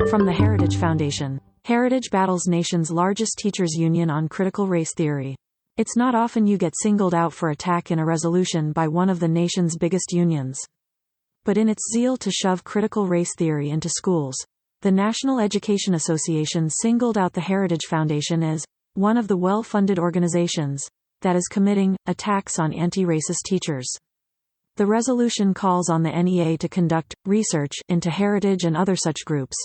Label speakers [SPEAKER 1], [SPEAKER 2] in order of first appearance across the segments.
[SPEAKER 1] From the Heritage Foundation. Heritage battles nation's largest teachers' union on critical race theory. It's not often you get singled out for attack in a resolution by one of the nation's biggest unions. But in its zeal to shove critical race theory into schools, the National Education Association singled out the Heritage Foundation as one of the well-funded organizations that is committing attacks on anti-racist teachers. The resolution calls on the NEA to conduct research into heritage and other such groups,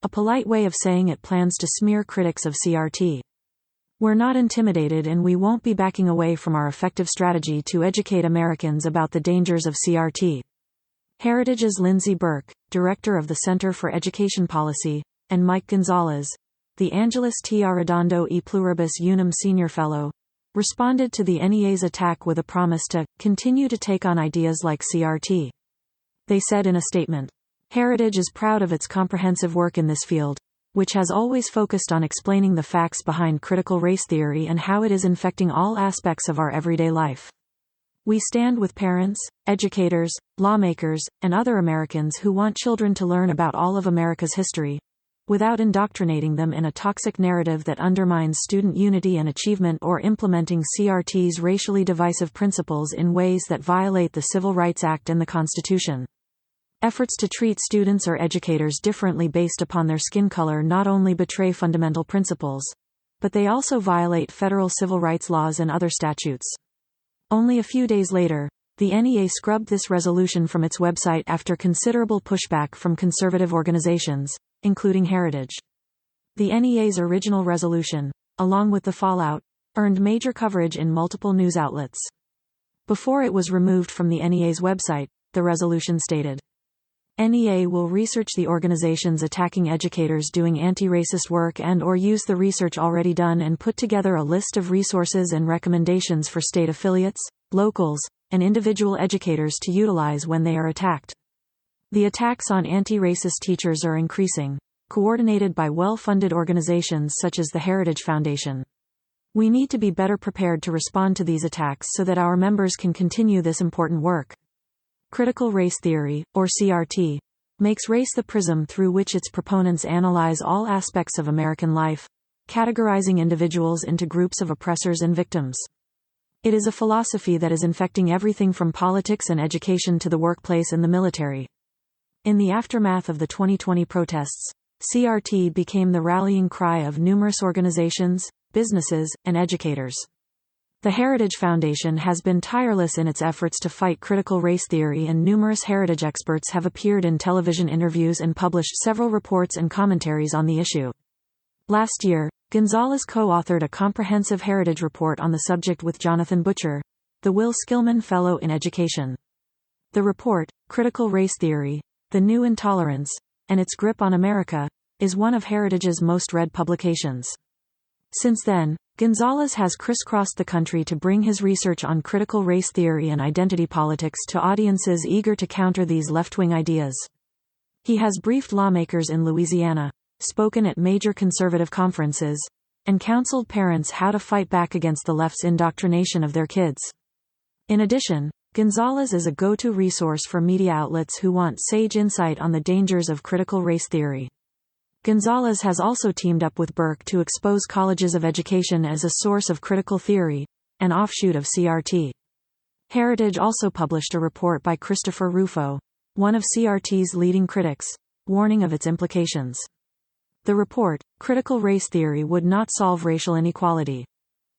[SPEAKER 1] a polite way of saying it plans to smear critics of CRT. We're not intimidated and we won't be backing away from our effective strategy to educate Americans about the dangers of CRT. Heritage's Lindsay Burke, director of the Center for Education Policy, and Mike Gonzalez, the Angelus T. Arredondo e Pluribus Unum Senior Fellow, responded to the NEA's attack with a promise to continue to take on ideas like CRT. They said in a statement, "Heritage is proud of its comprehensive work in this field, which has always focused on explaining the facts behind critical race theory and how it is infecting all aspects of our everyday life. We stand with parents, educators, lawmakers, and other Americans who want children to learn about all of America's history, without indoctrinating them in a toxic narrative that undermines student unity and achievement or implementing CRT's racially divisive principles in ways that violate the Civil Rights Act and the Constitution. Efforts to treat students or educators differently based upon their skin color not only betray fundamental principles, but they also violate federal civil rights laws and other statutes." Only a few days later, the NEA scrubbed this resolution from its website after considerable pushback from conservative organizations, including Heritage. The NEA's original resolution, along with the fallout, earned major coverage in multiple news outlets. Before it was removed from the NEA's website, the resolution stated, "NEA will research the organizations attacking educators doing anti-racist work and/or use the research already done and put together a list of resources and recommendations for state affiliates, locals, and individual educators to utilize when they are attacked." The attacks on anti-racist teachers are increasing, coordinated by well-funded organizations such as the Heritage Foundation. We need to be better prepared to respond to these attacks so that our members can continue this important work. Critical race theory, or CRT, makes race the prism through which its proponents analyze all aspects of American life, categorizing individuals into groups of oppressors and victims. It is a philosophy that is infecting everything from politics and education to the workplace and the military. In the aftermath of the 2020 protests, CRT became the rallying cry of numerous organizations, businesses, and educators. The Heritage Foundation has been tireless in its efforts to fight critical race theory, and numerous heritage experts have appeared in television interviews and published several reports and commentaries on the issue. Last year, Gonzalez co-authored a comprehensive heritage report on the subject with Jonathan Butcher, the Will Skillman Fellow in Education. The report, Critical Race Theory, The New Intolerance, and Its Grip on America, is one of Heritage's most read publications. Since then, Gonzalez has crisscrossed the country to bring his research on critical race theory and identity politics to audiences eager to counter these left-wing ideas. He has briefed lawmakers in Louisiana, spoken at major conservative conferences, and counseled parents how to fight back against the left's indoctrination of their kids. In addition, Gonzalez is a go-to resource for media outlets who want sage insight on the dangers of critical race theory. Gonzalez has also teamed up with Burke to expose colleges of education as a source of critical theory, an offshoot of CRT. Heritage also published a report by Christopher Rufo, one of CRT's leading critics, warning of its implications. The report, Critical Race Theory, would not solve racial inequality.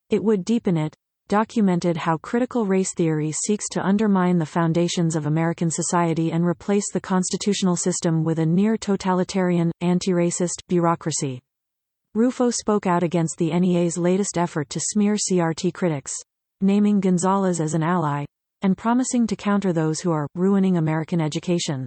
[SPEAKER 1] It would deepen it, documented how critical race theory seeks to undermine the foundations of American society and replace the constitutional system with a near-totalitarian, anti-racist bureaucracy. Rufo spoke out against the NEA's latest effort to smear CRT critics, naming Gonzalez as an ally, and promising to counter those who are ruining American education.